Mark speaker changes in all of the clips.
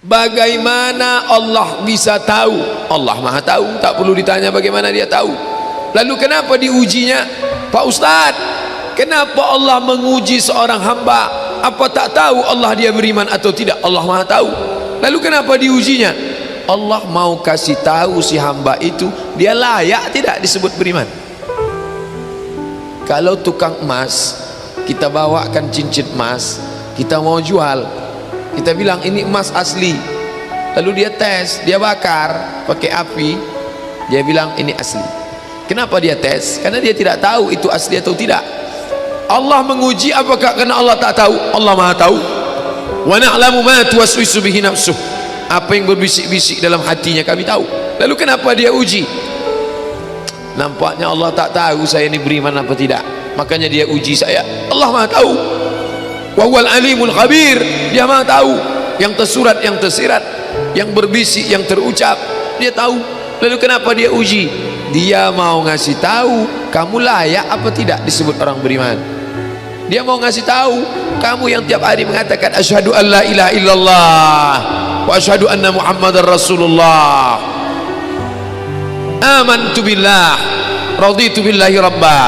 Speaker 1: Bagaimana Allah bisa tahu? Allah Maha tahu, tak perlu ditanya bagaimana dia tahu. Lalu kenapa diujinya? Pak Ustaz, kenapa Allah menguji seorang hamba? Apa tak tahu Allah dia beriman atau tidak? Allah Maha tahu. Lalu kenapa diujinya? Allah mau kasih tahu si hamba itu dia layak tidak disebut beriman. Kalau tukang emas, kita bawakan cincin emas, kita mau jual, kita bilang ini emas asli, lalu dia tes, dia bakar pakai api, dia bilang ini asli. Kenapa dia tes? Karena dia tidak tahu itu asli atau tidak. Allah menguji apakah karena Allah tak tahu? Allah Maha tahu. Wa na'lamu ma tuwaswisu bihi nafsuh. Apa yang berbisik-bisik dalam hatinya kami tahu. Lalu kenapa dia uji? Nampaknya Allah tak tahu saya ini beriman apa tidak, makanya dia uji saya. Allah Maha tahu. Wa huwal alimul khabir. Dia Maha tahu yang tersurat, yang tersirat, yang berbisik, yang terucap, dia tahu. Lalu kenapa dia uji? Dia mau ngasih tahu kamu layak apa tidak disebut orang beriman. Dia mau ngasih tahu kamu yang tiap hari mengatakan asyhadu an la ilaha illallah wa asyhadu anna muhammadar rasulullah, amantu billah, raditu billahi rabba,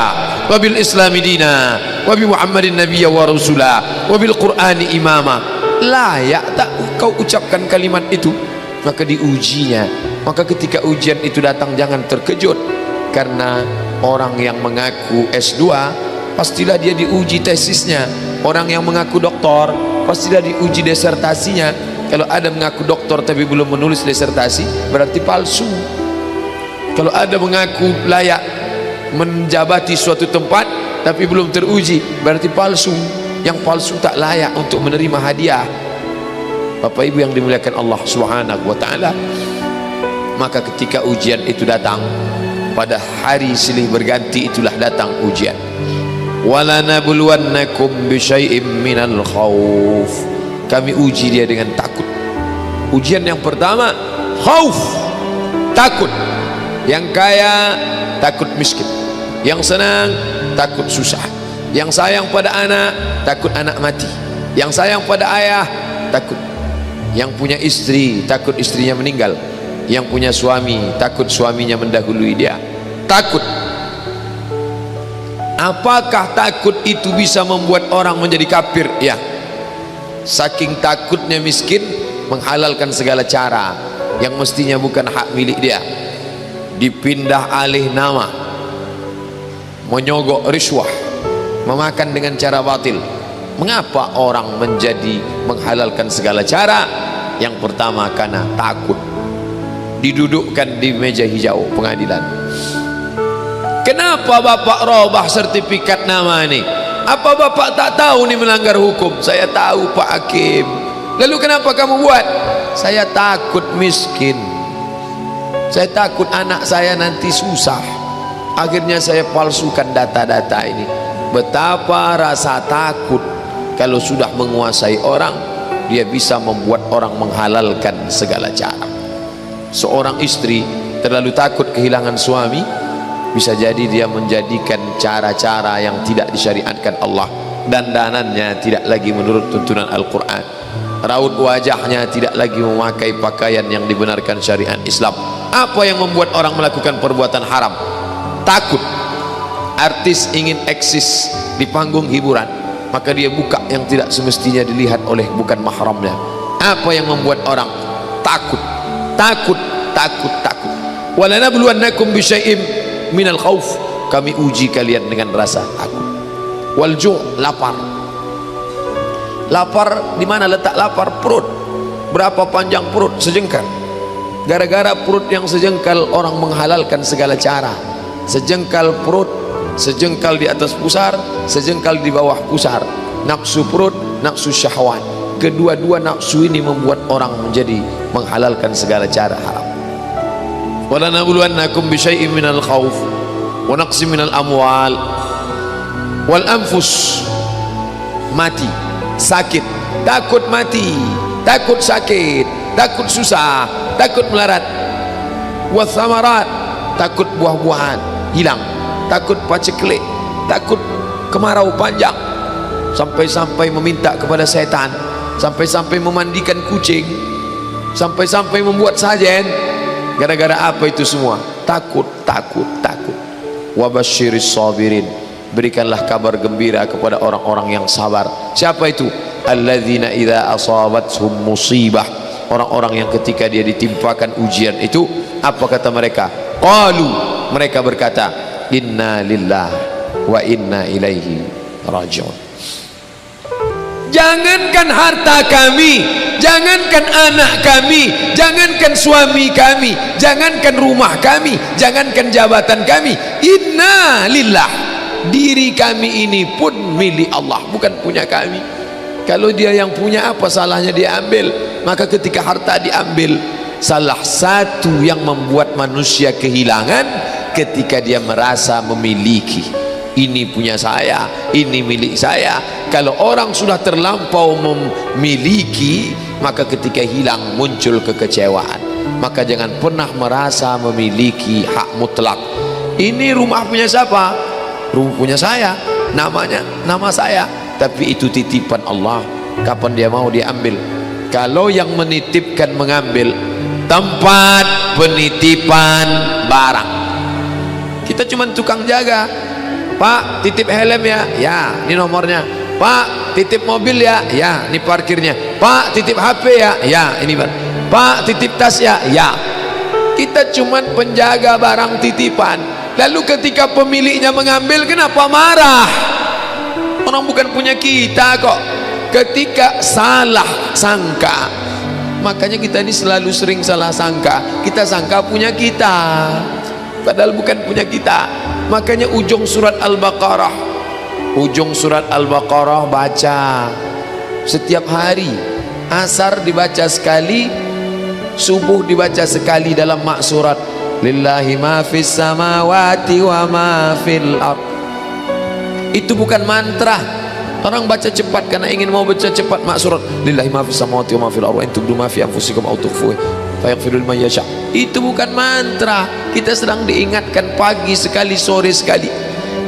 Speaker 1: wa bil islami dina, wa bi muhammadin nabiyya wa rasula, wa bil qur'ani imama. Layak tak kau ucapkan kalimat itu? Maka diujinya. Maka ketika ujian itu datang jangan terkejut, karena orang yang mengaku S2 pastilah dia diuji tesisnya. Orang yang mengaku doktor pastilah diuji disertasinya. Kalau ada mengaku doktor tapi belum menulis disertasi, berarti palsu. Kalau ada mengaku layak menjabati suatu tempat tapi belum teruji, berarti palsu. Yang palsu tak layak untuk menerima hadiah. Bapak Ibu yang dimuliakan Allah Subhanahu wa taala, maka ketika ujian itu datang, pada hari silih berganti itulah datang ujian. Walanabluwannakum bisyai'im minal khauf. Kami uji dia dengan takut. Ujian yang pertama khauf, takut. Yang kaya takut miskin, yang senang takut susah, yang sayang pada anak takut anak mati, yang sayang pada ayah takut, yang punya istri takut istrinya meninggal, yang punya suami takut suaminya mendahului dia. Takut. Apakah takut itu bisa membuat orang menjadi kafir? Ya. Saking takutnya miskin menghalalkan segala cara yang mestinya bukan hak milik dia, dipindah alih nama, menyogok riswah, memakan dengan cara batil. Mengapa orang menjadi menghalalkan segala cara? Yang pertama karena takut. Didudukkan di meja hijau pengadilan. Kenapa Bapak robah sertifikat nama ini? Apa Bapak tak tahu ini melanggar hukum? Saya tahu Pak Hakim. Lalu kenapa kamu buat? Saya takut miskin, saya takut anak saya nanti susah, akhirnya saya palsukan data-data ini. Betapa rasa takut kalau sudah menguasai orang, dia bisa membuat orang menghalalkan segala cara. Seorang istri terlalu takut kehilangan suami, bisa jadi dia menjadikan cara-cara yang tidak disyariatkan Allah. Dandanannya tidak lagi menurut tuntunan Al-Quran, raut wajahnya tidak lagi memakai pakaian yang dibenarkan syariat Islam. Apa yang membuat orang melakukan perbuatan haram? Takut. Artis ingin eksis di panggung hiburan, maka dia buka yang tidak semestinya dilihat oleh bukan mahramnya. Apa yang membuat orang takut? Takut, takut, takut. Walanabluwannakum bisyai'im minal khauf. Kami uji kalian dengan rasa takut. Wal ju', lapar. Lapar, di mana letak lapar? Perut. Berapa panjang perut? Sejengkal. Gara-gara perut yang sejengkal orang menghalalkan segala cara. Sejengkal perut, sejengkal di atas pusar, sejengkal di bawah pusar. Nafsu perut, nafsu syahwat. Kedua-dua nafsu ini membuat orang menjadi menghalalkan segala cara haram. Walanabluwannakum bisyai'im minal khauf wa naqsim minal amwal wal anfus. Mati, sakit, takut mati, takut sakit, takut susah, takut melarat. Wathamarat, takut buah-buahan hilang, takut paceklik, takut kemarau panjang, sampai-sampai meminta kepada setan, sampai-sampai memandikan kucing. Sampai-sampai membuat sajen. Gara-gara apa itu semua? Takut. Wabasyiris sabirin, berikanlah kabar gembira kepada orang-orang yang sabar. Siapa itu? Alladzina idza asabathum musibah, orang-orang yang ketika dia ditimpakan ujian itu, apa kata mereka? Qalu, mereka berkata, inna lillahi wa inna ilaihi raji'un. Jangankan harta kami, jangankan anak kami, jangankan suami kami, jangankan rumah kami, jangankan jabatan kami, inna lillah, diri kami ini pun milik Allah, bukan punya kami. Kalau dia yang punya, apa salahnya dia ambil? Maka ketika harta diambil, salah satu yang membuat manusia kehilangan ketika dia merasa memiliki. Ini punya saya, ini milik saya. Kalau orang sudah terlampau memiliki, maka ketika hilang muncul kekecewaan. Maka jangan pernah merasa memiliki hak mutlak. Ini rumah punya siapa? Rumah punya saya, namanya nama saya, tapi itu titipan Allah. Kapan dia mau diambil? Kalau yang menitipkan mengambil, tempat penitipan barang, kita cuma tukang jaga. Pak, titip helm ya? Ya, ini nomornya. Pak, titip mobil ya? Ya, ini parkirnya. Pak, titip HP ya? Ya, ini Pak, titip tas ya? Ya. Kita cuma penjaga barang titipan. Lalu ketika pemiliknya mengambil, kenapa marah? Orang bukan punya kita kok. Ketika salah sangka, makanya kita ini selalu sering salah sangka. Kita sangka punya kita, padahal bukan punya kita. Makanya ujung surat Al-Baqarah, baca setiap hari. Asar dibaca sekali, subuh dibaca sekali dalam maksurat. Lillahi ma fis samawati wa ma fil ard. Itu bukan mantra. Orang baca cepat karena ingin mau baca cepat maksurat. Lillahi ma fis samawati wa ma fil ard wa in tubdu ma fi anfusikum aw tukhfuhu fayaghfiru liman yasha. Itu bukan mantra. Kita sedang diingatkan pagi sekali, sore sekali.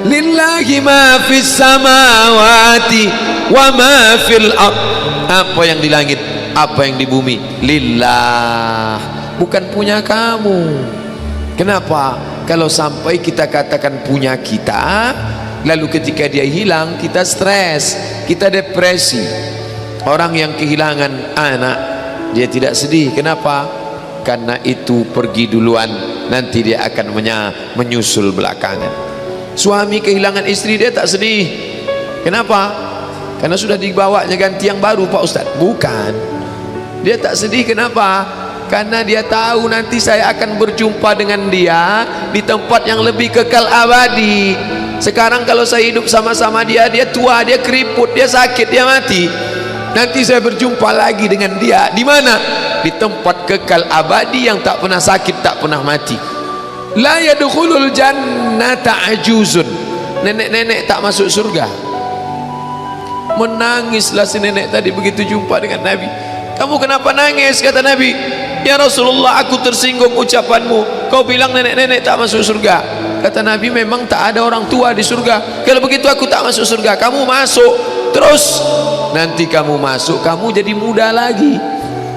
Speaker 1: Lillahi ma fis samawati wa ma fil ard. Apa yang di langit, apa yang di bumi, lillah, bukan punya kamu. Kenapa? Kalau sampai kita katakan punya kita, lalu ketika dia hilang, kita stres, kita depresi. Orang yang kehilangan anak, dia tidak sedih. Kenapa? Karena itu pergi duluan, nanti dia akan menyusul belakangan. Suami kehilangan istri, dia tak sedih. Kenapa? Karena sudah dibawanya ganti yang baru, Pak Ustadz. Bukan, dia tak sedih. Kenapa? Karena dia tahu nanti saya akan berjumpa dengan dia di tempat yang lebih kekal abadi. Sekarang kalau saya hidup sama-sama dia, dia tua, dia keriput, dia sakit, dia mati. Nanti saya berjumpa lagi dengan dia di mana? Di tempat kekal abadi yang tak pernah sakit, tak pernah mati. La yadkhulul jannata ajuzun. Nenek-nenek tak masuk surga. Menangislah si nenek tadi begitu jumpa dengan Nabi. Kamu kenapa nangis? Kata Nabi, ya Rasulullah, aku tersinggung ucapanmu. Kau bilang nenek-nenek tak masuk surga. Kata Nabi, memang tak ada orang tua di surga. Kalau begitu aku tak masuk surga, kamu masuk. Terus nanti kamu masuk, kamu jadi muda lagi.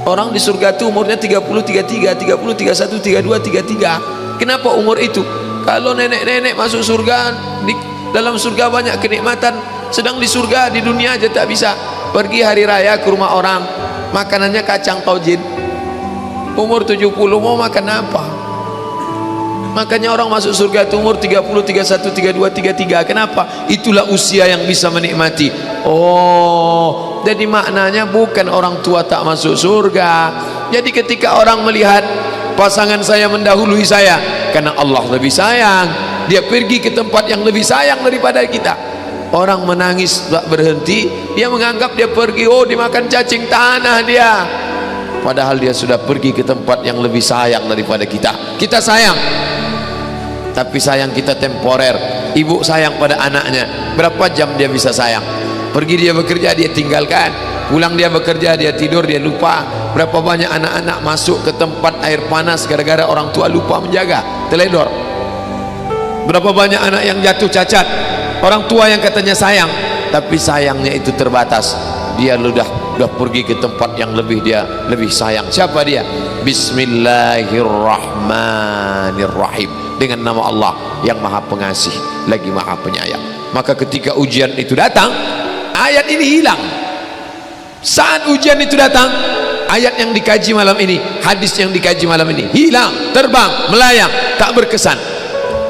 Speaker 1: Orang di surga itu umurnya 30, 33, 30, 31, 32, 33. Kenapa umur itu? Kalau nenek-nenek masuk surga, di dalam surga banyak kenikmatan. Sedang di surga, di dunia aja tak bisa. Pergi hari raya ke rumah orang, makanannya kacang taujin. Umur 70 mau makan apa? Makanya orang masuk surga itu umur 30, 31, 32, 33. Kenapa? Itulah usia yang bisa menikmati. Oh, jadi maknanya bukan orang tua tak masuk surga. Jadi ketika orang melihat pasangan saya mendahului saya, karena Allah lebih sayang, dia pergi ke tempat yang lebih sayang daripada kita. Orang menangis tak berhenti, dia menganggap dia pergi, oh dimakan cacing tanah dia. Padahal dia sudah pergi ke tempat yang lebih sayang daripada kita. Kita sayang, tapi sayang kita temporer. Ibu sayang pada anaknya, berapa jam dia bisa sayang? Pergi dia bekerja, dia tinggalkan. Pulang dia bekerja, dia tidur, dia lupa. Berapa banyak anak-anak masuk ke tempat air panas gara-gara orang tua lupa menjaga, teledor. Berapa banyak anak yang jatuh cacat, orang tua yang katanya sayang, tapi sayangnya itu terbatas. Dia sudah udah pergi ke tempat yang lebih dia lebih sayang. Siapa dia? Bismillahirrahmanirrahim, dengan nama Allah yang maha pengasih lagi maha penyayang. Maka ketika ujian itu datang, ayat ini hilang. Saat ujian itu datang, ayat yang dikaji malam ini, hadis yang dikaji malam ini hilang, terbang, melayang, tak berkesan.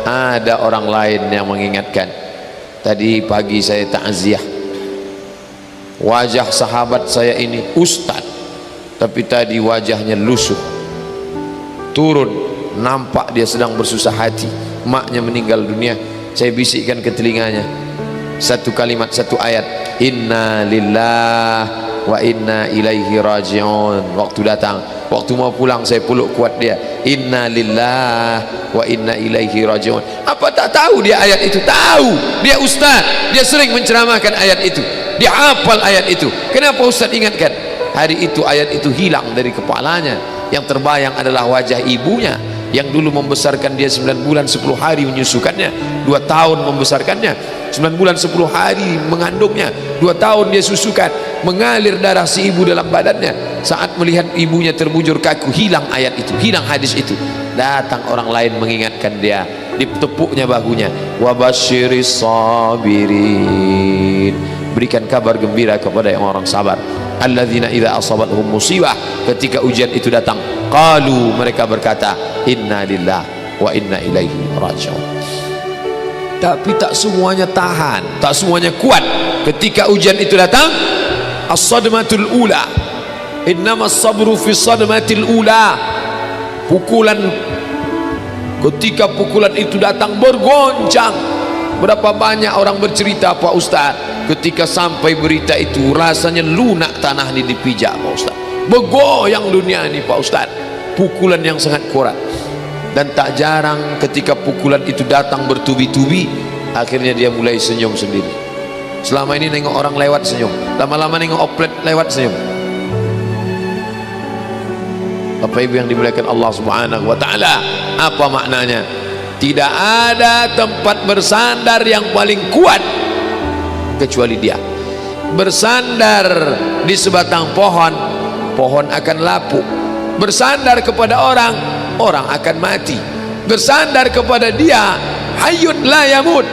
Speaker 1: Ada orang lain yang mengingatkan. Tadi pagi saya takziah, wajah sahabat saya ini ustaz, tapi tadi wajahnya lusuh. Turun, nampak dia sedang bersusah hati, maknya meninggal dunia. Saya bisikkan ke telinganya satu kalimat, satu ayat, inna lillah wa inna ilaihi raji'un. Waktu datang, waktu mau pulang saya peluk kuat dia, inna lillah wa inna ilaihi raji'un. Apa tak tahu dia ayat itu? Tahu, dia ustaz, dia sering menceramahkan ayat itu, dia hafal ayat itu. Kenapa ustaz ingatkan? Hari itu ayat itu hilang dari kepalanya. Yang terbayang adalah wajah ibunya yang dulu membesarkan dia 9 bulan 10 hari menyusukannya, 2 tahun membesarkannya, 9 bulan 10 hari mengandungnya, 2 tahun dia susukan, mengalir darah si ibu dalam badannya. Saat melihat ibunya terbujur kaku, hilang ayat itu, hilang hadis itu. Datang orang lain mengingatkan dia, ditepuknya bahunya, wabasyiris sabirin, berikan kabar gembira kepada yang orang sabar. Alladzina idza asabathum musibah, ketika ujian itu datang, qalu, mereka berkata, inna lillah wa inna ilaihi raji'un. Tapi tak semuanya tahan, tak semuanya kuat. Ketika ujian itu datang, as-sadmatul ula, innamas sabru fi sadmatil ula, pukulan, ketika pukulan itu datang bergoncang. Berapa banyak orang bercerita, Pak Ustaz, ketika sampai berita itu rasanya lunak tanah ini dipijak, Pak Ustaz, bergoyang dunia ini, Pak Ustaz. Pukulan yang sangat kuat. Dan tak jarang ketika pukulan itu datang bertubi-tubi, akhirnya dia mulai senyum sendiri. Selama ini nengok orang lewat senyum, lama-lama nengok oplet lewat senyum. Bapak Ibu yang dimuliakan Allah Subhanahu wa taala, apa maknanya? Tidak ada tempat bersandar yang paling kuat kecuali dia. Bersandar di sebatang pohon, pohon akan lapuk. Bersandar kepada orang, orang akan mati. Bersandar kepada dia, hayyun la yamut,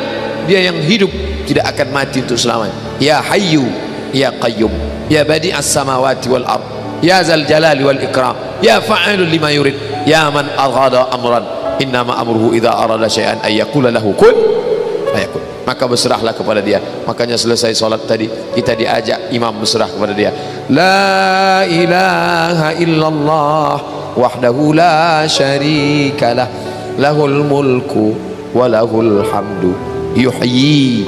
Speaker 1: dia yang hidup tidak akan mati untuk selamanya. Ya hayyu ya qayyum ya badi'as samawati wal ard ya zal jalali wal ikram ya fa'alul lima yurid ya man aghada amran innama amruhu idza arada syai'an ay yaqula lahu kun fayakun. Maka berserahlah kepada dia. Makanya selesai solat tadi kita diajak imam berserah kepada dia. La ilaha illallah wahdahu la syarikalah, lahul mulku wa lahul hamdu yuhyi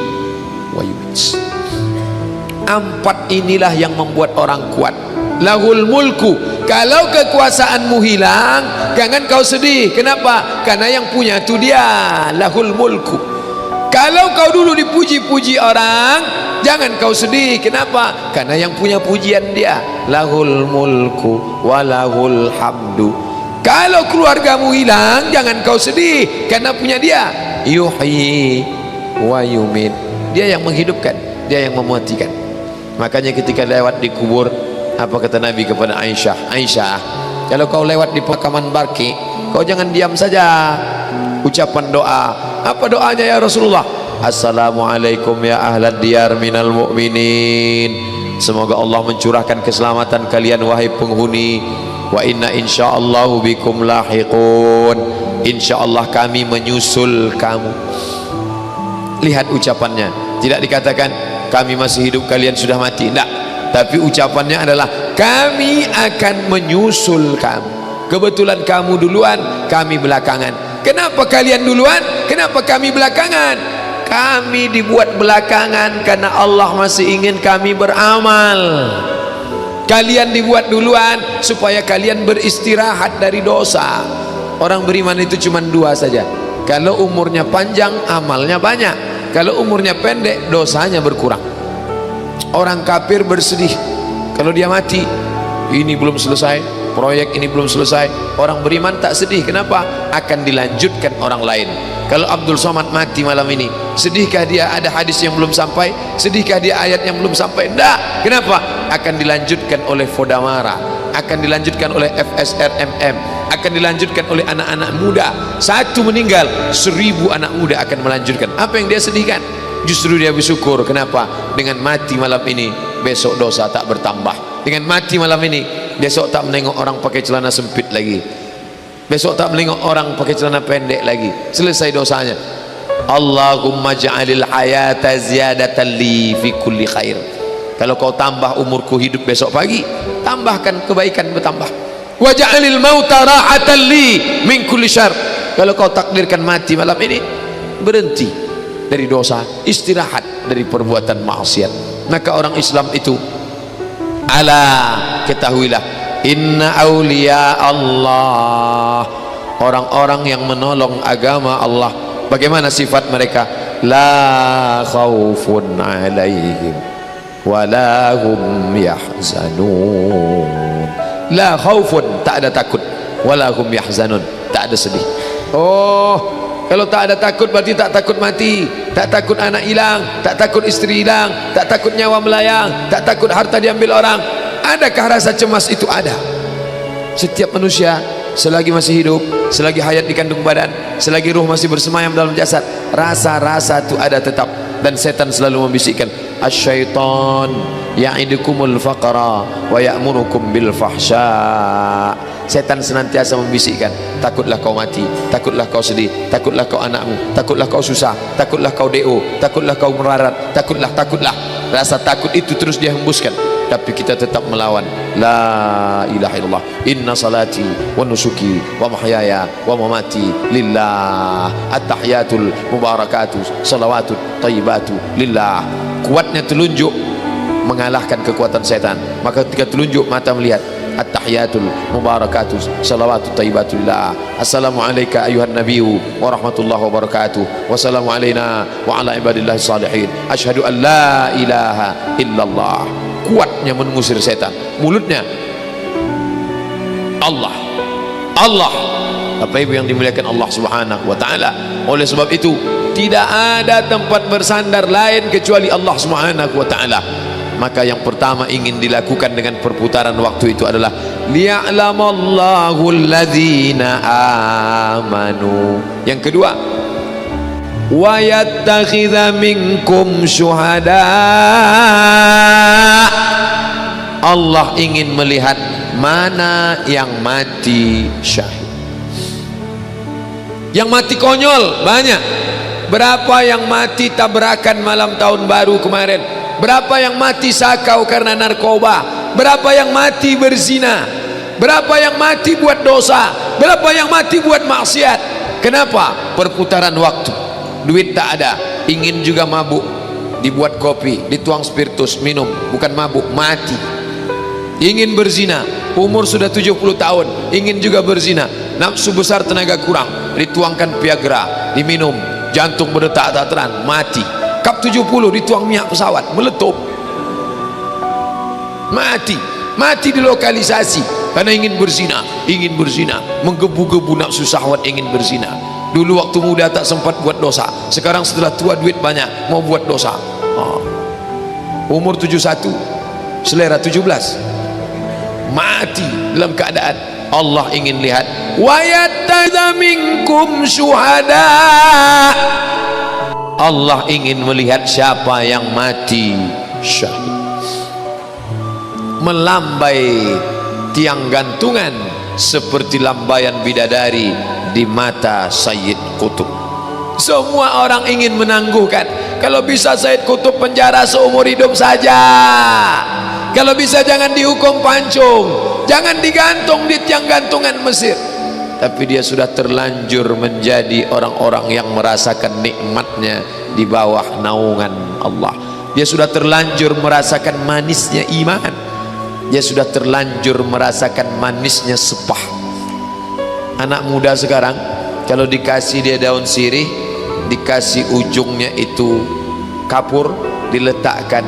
Speaker 1: wa yumiit. 4 inilah yang membuat orang kuat. Lahul mulku, kalau kekuasaanmu hilang jangan kau sedih. Kenapa? Karena yang punya itu dia. Lahul mulku. Kalau kau dulu dipuji-puji orang, jangan kau sedih. Kenapa? Karena yang punya pujian dia. Lahul mulku wa lahul hamdu. Kalau keluargamu hilang, jangan kau sedih, karena punya dia. Yuhyi wa yumiit, dia yang menghidupkan, dia yang mematikan. Makanya ketika lewat di kubur, apa kata Nabi kepada Aisyah? Aisyah, kalau kau lewat di pemakaman Baqi, kau jangan diam saja, ucapan doa. Apa doanya ya Rasulullah? Assalamualaikum ya ahlad diyar minal mu'minin, semoga Allah mencurahkan keselamatan kalian wahai penghuni. Wa inna insyaallahu bikum lahiqun, insyaallah kami menyusul kamu. Lihat ucapannya, tidak dikatakan kami masih hidup kalian sudah mati, tidak, tapi ucapannya adalah kami akan menyusul kamu. Kebetulan kamu duluan, kami belakangan. Kenapa kalian duluan? Kenapa kami belakangan? Kami dibuat belakangan karena Allah masih ingin kami beramal. Kalian dibuat duluan supaya kalian beristirahat dari dosa. Orang beriman itu cuma 2 saja. Kalau umurnya panjang, amalnya banyak. Kalau umurnya pendek, dosanya berkurang. Orang kafir bersedih kalau dia mati, ini belum selesai, proyek ini belum selesai. Orang beriman tak sedih. Kenapa? Akan dilanjutkan orang lain. Kalau Abdul Somad mati malam ini, Sedihkah dia ada hadis yang belum sampai? Sedihkah dia ayat yang belum sampai? Tidak. Kenapa? Akan dilanjutkan oleh Fodamara, akan dilanjutkan oleh FSRMM, akan dilanjutkan oleh anak-anak muda. Satu meninggal, 1000 anak muda akan melanjutkan. Apa yang dia sedihkan? Justru dia bersyukur. Kenapa? Dengan mati malam ini, besok dosa tak bertambah. Dengan mati malam ini, besok tak menengok orang pakai celana sempit lagi, besok tak menengok orang pakai celana pendek lagi. Selesai dosanya. Allahumma ja'alil hayata ziyadatan li fi kulli khair. Kalau kau tambah umurku hidup besok pagi, tambahkan kebaikan bertambah. Wa ja'alil mauta rahatan li min kulli syarr. Kalau kau takdirkan mati malam ini, berhenti dari dosa, istirahat dari perbuatan maksiat. Maka orang Islam itu, ala, ketahuilah, inna awliya Allah, orang-orang yang menolong agama Allah, bagaimana sifat mereka? La khaufun alaihim wala hum yahzanun. La khaufun, tak ada takut, wala hum yahzanun, tak ada sedih. Oh, kalau tak ada takut berarti tak takut mati, tak takut anak hilang, tak takut istri hilang, tak takut nyawa melayang, tak takut harta diambil orang. Adakah rasa cemas itu? Ada. Setiap manusia selagi masih hidup, selagi hayat di kandung badan, selagi ruh masih bersemayam dalam jasad, rasa-rasa itu ada tetap. Dan setan selalu membisikkan, asyaitan ya'idukumul faqra wa ya'murukum bil fahsya. Setan senantiasa membisikkan, takutlah kau mati, takutlah kau sedih, takutlah kau anakmu, takutlah kau susah, takutlah kau DO, takutlah kau merarat, takutlah. Rasa takut itu terus dia hembuskan, tapi kita tetap melawan. La ilaha illallah, inna salati wa nusuki wa mahyaya wa mamati lillah, at-tahiyatul mubarakatuh salawatut tayyibatu lillah. Kuatnya telunjuk mengalahkan kekuatan setan. Maka ketika telunjuk mata melihat, at-tahiyatul mubarakatuh salawatut tayyibatu lillah. Assalamu alayka ayuhan nabiyyu wa rahmatullahi wa barakatuh. Wassalamu alayna wa ala ibadillahi salihin. Asyhadu an la ilaha illallah. Kuatnya mengusir setan. Mulutnya Allah, Allah. Bapak Ibu yang dimuliakan Allah Subhanahu wa taala. Oleh sebab itu, tidak ada tempat bersandar lain kecuali Allah Subhanahu wa taala. Maka yang pertama ingin dilakukan dengan perputaran waktu itu adalah liya'lamallahu alladzina amanu. Yang kedua, wa yattakhidha minkum syuhada. Allah ingin melihat mana yang mati syahid. Yang mati konyol banyak. Berapa yang mati tabrakan malam tahun baru kemarin? Berapa yang mati sakau karena narkoba? Berapa yang mati berzina? Berapa yang mati buat dosa? Berapa yang mati buat maksiat? Kenapa? Perputaran waktu. Duit tak ada, ingin juga mabuk, dibuat kopi, dituang spiritus, minum, bukan mabuk, mati. Ingin berzina, umur sudah 70 tahun, ingin juga berzina, nafsu besar, tenaga kurang, dituangkan Viagra, diminum, jantung berdetak tak terang, mati. Kap 70 dituang minyak pesawat, meletup, mati. Mati di lokalisasi karena ingin berzina, menggebu-gebu nafsu syahwat, ingin berzina. Dulu waktu muda tak sempat buat dosa, sekarang setelah tua duit banyak mau buat dosa. Umur 71, selera 17, mati dalam keadaan Allah ingin lihat. Wa yattakhidha minkum syuhada. Allah ingin melihat siapa yang mati syahid. Melambai tiang gantungan seperti lambaian bidadari di mata Sayyid Qutb. Semua orang ingin menangguhkan. Kalau bisa Sayyid Qutb penjara seumur hidup saja. Kalau bisa jangan dihukum pancung, jangan digantung di tiang gantungan Mesir. Tapi dia sudah terlanjur menjadi orang-orang yang merasakan nikmatnya di bawah naungan Allah. Dia sudah terlanjur merasakan manisnya iman. Dia sudah terlanjur merasakan manisnya sepah. Anak muda sekarang kalau dikasih dia daun sirih, dikasih ujungnya itu kapur, diletakkan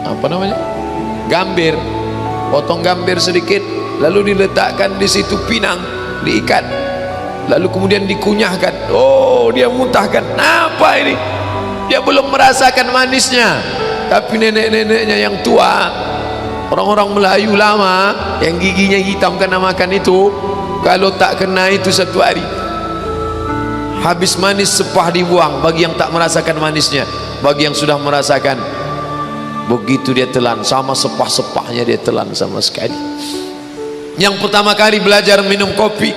Speaker 1: apa namanya, gambir, potong gambir sedikit, lalu diletakkan di situ pinang, diikat, lalu kemudian dikunyahkan. Oh, dia muntahkan. Apa ini? Dia belum merasakan manisnya. Tapi nenek-neneknya yang tua, orang-orang Melayu lama yang giginya hitam karena makan itu, kalau tak kena itu satu hari habis manis sepah dibuang. Bagi yang tak merasakan manisnya, bagi yang sudah merasakan, begitu dia telan, sama sepah-sepahnya dia telan sama sekali. Yang pertama kali belajar minum kopi,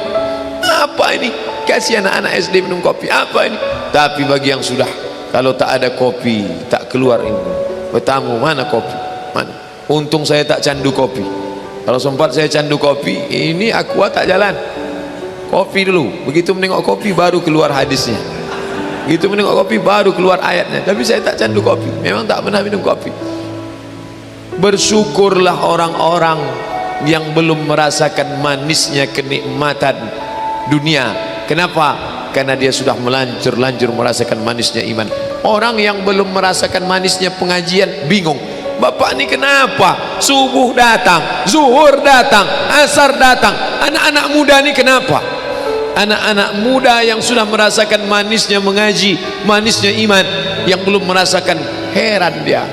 Speaker 1: apa ini? Kasih anak-anak SD minum kopi, apa ini? Tapi bagi yang sudah, kalau tak ada kopi tak keluar ini. Bertamu, mana kopi? Mana? Untung saya tak candu kopi. Kalau sempat saya candu kopi, ini aqua tak jalan. Kopi dulu, begitu menengok kopi baru keluar hadisnya, begitu menengok kopi baru keluar ayatnya. Tapi saya tak candu kopi, memang tak pernah minum kopi. Bersyukurlah orang-orang yang belum merasakan manisnya kenikmatan dunia. Kenapa? Karena dia sudah melanjur-lanjur merasakan manisnya iman. Orang yang belum merasakan manisnya pengajian bingung, bapak ini kenapa subuh datang, zuhur datang, asar datang, anak-anak muda ini kenapa? Anak-anak muda yang sudah merasakan manisnya mengaji, manisnya iman, yang belum merasakan, heran dia.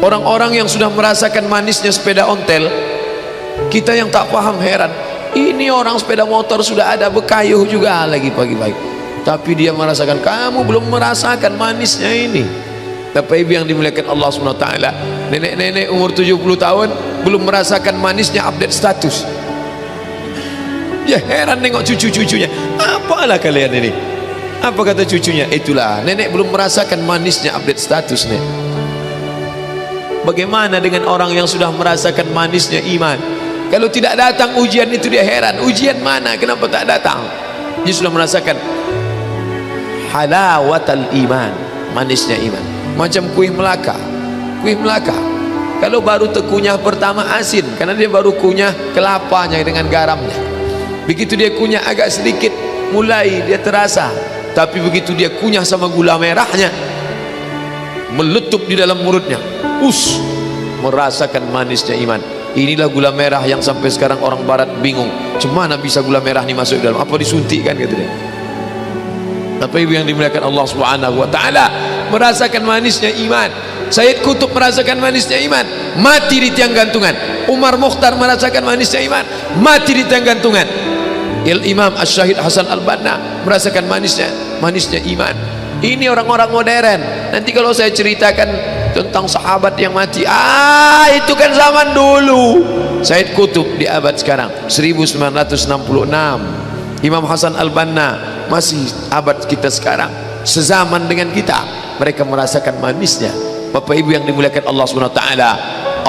Speaker 1: Orang-orang yang sudah merasakan manisnya sepeda ontel, kita yang tak paham heran. Ini orang sepeda motor sudah ada, bekayuh juga lagi pagi-pagi, tapi dia merasakan. Kamu belum merasakan manisnya ini. Bapak Ibu yang dimuliakan Allah SWT, nenek-nenek umur 70 tahun belum merasakan manisnya update status. Ya heran nengok cucu-cucunya. Apalah kalian ini? Apa kata cucunya? Itulah, nenek belum merasakan manisnya update status, nek. Bagaimana dengan orang yang sudah merasakan manisnya iman? Kalau tidak datang ujian itu dia heran, ujian mana, kenapa tak datang? Dia sudah merasakan halawatal iman, manisnya iman. Macam kuih Melaka. Kuih Melaka kalau baru terkunyah pertama asin, karena dia baru kunyah kelapanya dengan garamnya. Begitu dia kunyah agak sedikit, mulai dia terasa. Tapi begitu dia kunyah sama gula merahnya, meletup di dalam mulutnya, merasakan manisnya iman. Inilah gula merah yang sampai sekarang orang barat bingung, cemana bisa gula merah ini masuk dalam, apa disuntik kan, kata dia. Bapak Ibu yang dimuliakan Allah Subhanahu wa taala, merasakan manisnya iman. Sayyid Qutb merasakan manisnya iman, mati di tiang gantungan. Umar Mukhtar merasakan manisnya iman, mati di tiang gantungan. Imam Asy-Syahid Hasan Al-Banna merasakan manisnya iman. Ini orang-orang modern. Nanti kalau saya ceritakan tentang sahabat yang mati, itu kan zaman dulu. Sayyid Qutb di abad sekarang 1966. Imam Hasan Al-Banna masih abad kita sekarang, sezaman dengan kita. Mereka merasakan manisnya. Bapak Ibu yang dimuliakan Allah Subhanahu wa taala,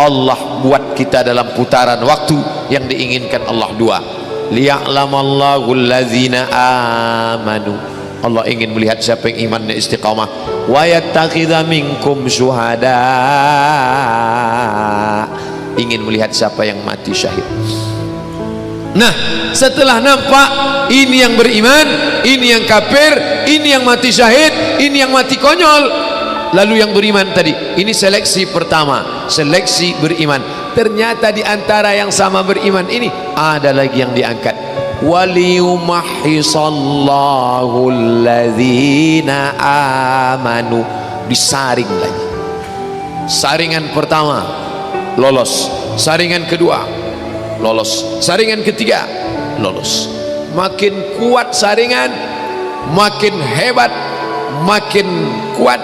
Speaker 1: Allah buat kita dalam putaran waktu yang diinginkan Allah dua. Liya'lamallahu allazina amanu. Allah ingin melihat siapa yang imannya istiqamah. Wa yattakhidha minkum syuhada. Ingin melihat siapa yang mati syahid. Nah, setelah nampak ini yang beriman, ini yang kafir, ini yang mati syahid, ini yang mati konyol, lalu yang beriman tadi, ini seleksi pertama, seleksi beriman. Ternyata di antara yang sama beriman ini ada lagi yang diangkat. Waliyumahhisallahu alladzina amanu. Disaring lagi. Saringan pertama lolos, saringan kedua lolos, saringan ketiga lolos. Makin kuat saringan, makin hebat, makin kuat,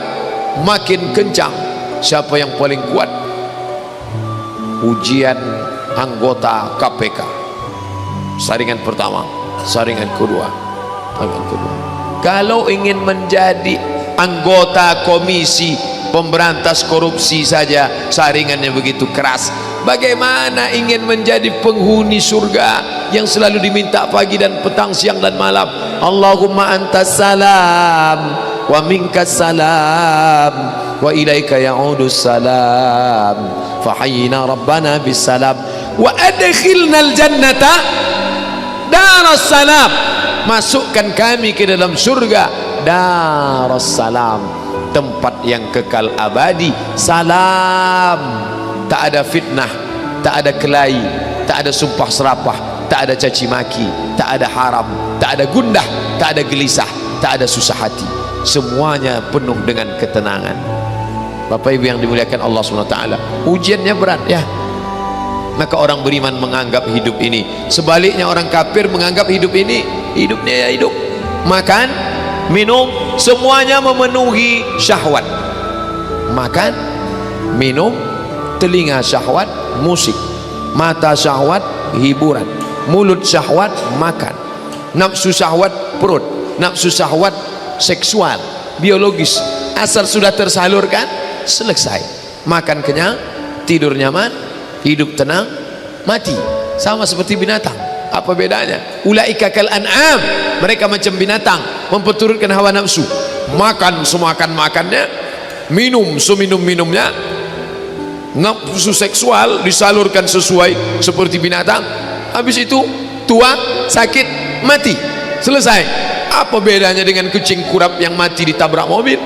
Speaker 1: makin kencang. Siapa yang paling kuat? Ujian anggota KPK. Saringan pertama, saringan kedua, saringan kedua. Kalau ingin menjadi anggota komisi pemberantas korupsi saja saringannya begitu keras, bagaimana ingin menjadi penghuni surga yang selalu diminta pagi dan petang, siang dan malam? Allahumma antas salam wa minkas salam wa ilaika ya'udus salam fahayyina rabbana bis salam wa adkhilnal jannata daras salam. Masukkan kami ke dalam surga daras salam, tempat yang kekal abadi. Salam, tak ada fitnah, tak ada kelahi, tak ada sumpah serapah, tak ada caci maki, tak ada haram, tak ada gundah, tak ada gelisah, tak ada susah hati, semuanya penuh dengan ketenangan. Bapak Ibu yang dimuliakan Allah SWT, ujiannya berat ya. Maka orang beriman menganggap hidup ini, sebaliknya orang kafir menganggap hidup ini, hidupnya ya hidup, makan, minum, semuanya memenuhi syahwat. Makan, minum, telinga syahwat, musik, mata syahwat, hiburan, mulut syahwat, makan, nafsu syahwat, perut, nafsu syahwat, seksual, biologis, asal sudah tersalurkan, selesai. Makan kenyang, tidur nyaman, hidup tenang, mati. Sama seperti binatang. Apa bedanya? Ulaika kal an'am, mereka macam binatang, memperturutkan hawa nafsu, makan semakan-makannya, minum seminum-minumnya, nafsu seksual disalurkan sesuai seperti binatang. Habis itu tua, sakit, mati, selesai. Apa bedanya dengan kucing kurap yang mati ditabrak mobil?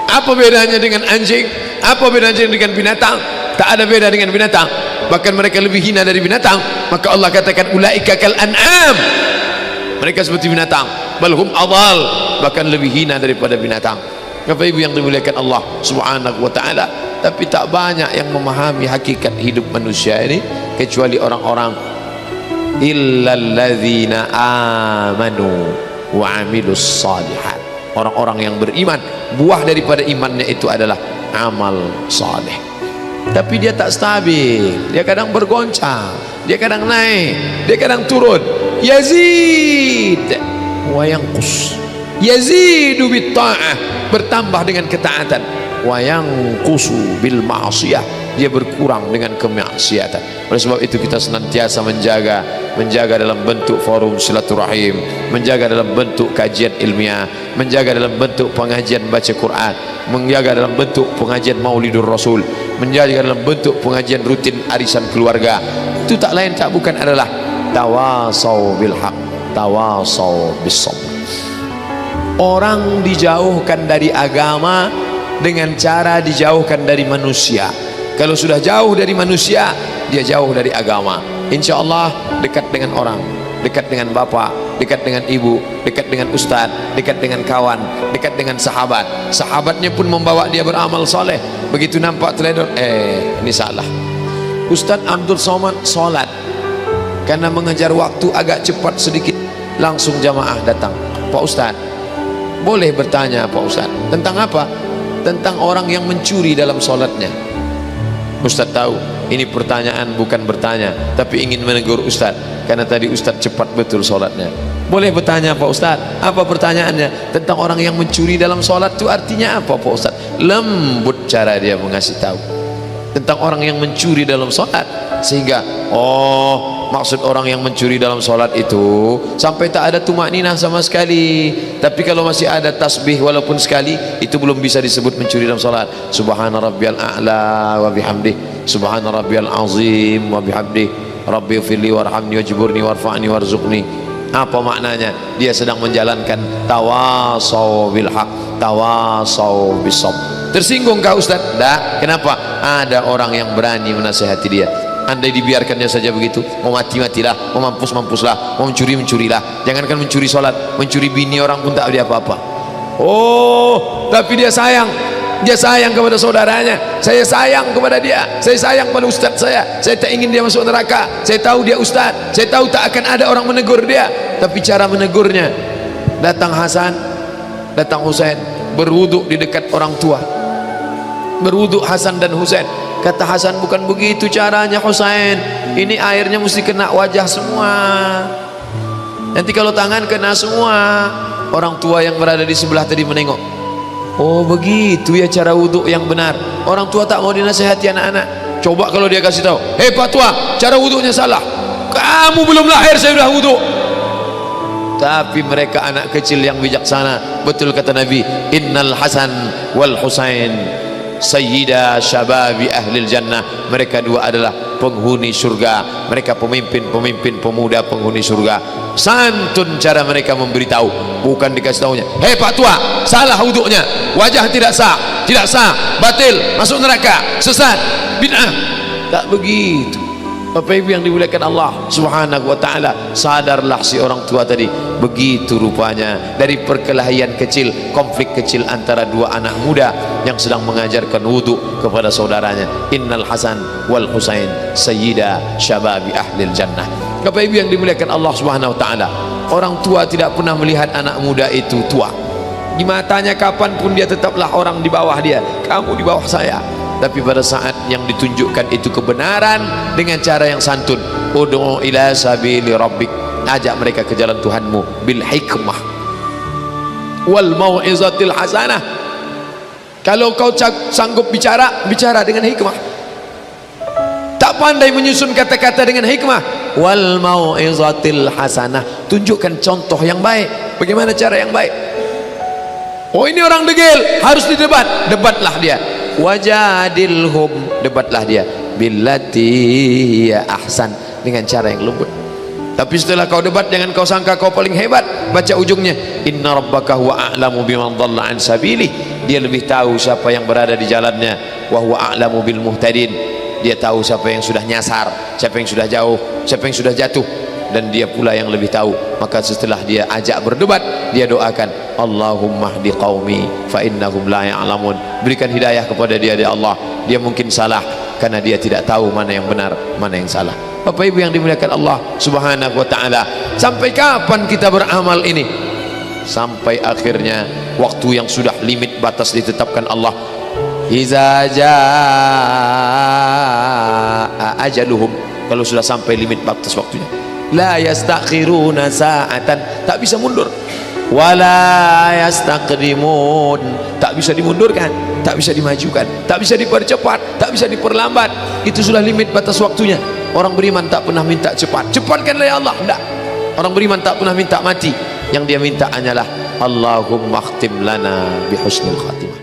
Speaker 1: Apa bedanya dengan anjing? Apa bedanya dengan binatang? Tak ada beda dengan binatang, bahkan mereka lebih hina dari binatang. Maka Allah katakan ulaika kal an'am, mereka seperti binatang, balhum adal, bahkan lebih hina daripada binatang. Bapak Ibu yang dimuliakan Allah Subhanahu wa taala, tapi tak banyak yang memahami hakikat hidup manusia ini kecuali orang-orang illalladzina amanu wa amilus salihat, orang-orang yang beriman. Buah daripada imannya itu adalah amal saleh. Tapi dia tak stabil, dia kadang bergoncang, dia kadang naik, dia kadang turun. Yazid wa yanqus, yazidu bit ta'ah, bertambah dengan ketaatan, wa yanqusu bil ma'siyah, dia berkurang dengan kemaksiatan. Oleh sebab itu kita senantiasa menjaga dalam bentuk forum silaturahim, menjaga dalam bentuk kajian ilmiah, menjaga dalam bentuk pengajian baca Quran, menjaga dalam bentuk pengajian Maulidur Rasul, menjaga dalam bentuk pengajian rutin arisan keluarga. Itu tak lain tak bukan adalah tawasau bil haq, tawasau bis sabr. Orang dijauhkan dari agama dengan cara dijauhkan dari manusia. Kalau sudah jauh dari manusia, dia jauh dari agama. Insya Allah dekat dengan orang, dekat dengan bapak, dekat dengan ibu, dekat dengan ustaz, dekat dengan kawan, dekat dengan sahabat. Sahabatnya pun membawa dia beramal soleh. Begitu nampak teledor, ini salah. Ustaz Abdul Somad solat, karena mengejar waktu agak cepat sedikit, langsung jamaah datang. Pak Ustaz, boleh bertanya Pak Ustaz, tentang apa? Tentang orang yang mencuri dalam solatnya. Ustaz tahu ini pertanyaan bukan bertanya, tapi ingin menegur Ustaz, karena tadi Ustaz cepat betul solatnya. Boleh bertanya Pak Ustaz, apa pertanyaannya? Tentang orang yang mencuri dalam solat itu artinya apa Pak Ustaz? Lembut cara dia mengasih tahu tentang orang yang mencuri dalam solat, sehingga maksud orang yang mencuri dalam solat itu sampai tak ada tumakninah sama sekali. Tapi kalau masih ada tasbih walaupun sekali, itu belum bisa disebut mencuri dalam solat. Subhana rabbiyal a'la wa bihamdih, subhana rabbiyal azim wa bihamdih, rabbi firli warhamni wajburni warfa'ni warzuqni. Apa maknanya? Dia sedang menjalankan tawasau bil haq, tawasau bis sabr. Tersinggung kah Ustaz? Tak. Kenapa? Ada orang yang berani menasihati dia. Andai dibiarkannya saja begitu, mau mati-matilah, mau mampus-mampuslah, mau mencuri-mencurilah. Jangankan mencuri solat, mencuri bini orang pun tak ada apa-apa. Tapi dia sayang. Dia sayang kepada saudaranya. Saya sayang kepada dia. Saya sayang pada ustaz saya. Saya tak ingin dia masuk neraka. Saya tahu dia ustaz. Saya tahu tak akan ada orang menegur dia. Tapi cara menegurnya, datang Hasan, datang Husain, berwuduk di dekat orang tua, berwuduk Hasan dan Husain. Kata Hasan, bukan begitu caranya Husain, ini airnya mesti kena wajah semua, nanti kalau tangan kena semua. Orang tua yang berada di sebelah tadi menengok. Oh begitu ya cara wuduk yang benar. Orang tua tak mau dinasihati anak-anak. Coba kalau dia kasih tahu, hei Pak Tua, cara wuduknya salah. Kamu belum lahir saya sudah wuduk. Tapi mereka anak kecil yang bijaksana. Betul kata Nabi, innal Hasan wal Husain sayyida syababi ahlil jannah. Mereka dua adalah penghuni surga. Mereka pemimpin-pemimpin pemuda penghuni surga. Santun cara mereka memberitahu, bukan dikasih tahunya, hei Pak Tua, salah wuduknya, wajah tidak sah, batil, masuk neraka, sesat, bid'ah. Tak begitu. Bapak Ibu yang dimuliakan Allah Subhanahu wa taala, sadarlah si orang tua tadi, begitu rupanya dari perkelahian kecil, konflik kecil antara dua anak muda yang sedang mengajarkan wudu kepada saudaranya. Innal Hasan wal Husain sayyida syababi ahlil jannah. Bapak Ibu yang dimuliakan Allah Subhanahu wa taala, orang tua tidak pernah melihat anak muda itu tua. Di matanya kapanpun dia tetaplah orang di bawah dia, kamu di bawah saya. Tapi pada saat yang ditunjukkan itu kebenaran dengan cara yang santun, ud'u ila sabili rabbik, ajak mereka ke jalan Tuhanmu bil hikmah wal mau'izatil hasanah. Kalau kau sanggup bicara, bicara dengan hikmah. Tak pandai menyusun kata-kata dengan hikmah, wal mau'izatil hasanah, tunjukkan contoh yang baik. Bagaimana cara yang baik? Oh, ini orang degil, harus didebat, debatlah dia. Wajadilhum, debatlah dia billati ya ahsan, dengan cara yang lembut. Tapi setelah kau debat, jangan kau sangka kau paling hebat. Baca ujungnya, inna rabbaka huwa a'lamu biman dhalla an sabili, dia lebih tahu siapa yang berada di jalannya. Wa huwa a'lamu bil muhtadin, dia tahu siapa yang sudah nyasar, siapa yang sudah jauh, siapa yang sudah jatuh, dan dia pula yang lebih tahu. Maka setelah dia ajak berdebat, dia doakan, Allahumma hdi qaumi fa innahum la ya'lamun, berikan hidayah kepada dia ya Allah, dia mungkin salah karena dia tidak tahu mana yang benar, mana yang salah. Bapak Ibu yang dimuliakan Allah Subhanahu wa taala, sampai kapan kita beramal ini? Sampai akhirnya waktu yang sudah limit batas ditetapkan Allah. Iza jaa ajaluhum, kalau sudah sampai limit batas waktunya, la yastakhiruna sa'atan, tak bisa mundur. Wala yastaqdimun, tak bisa dimundurkan, tak bisa dimajukan, tak bisa dipercepat, tak bisa diperlambat. Itu sudah limit batas waktunya. Orang beriman tak pernah minta cepat, cepatkanlah ya Allah, enggak. Orang beriman tak pernah minta mati, yang dia minta hanyalah Allahumma khtim lana bihusnil khatimah.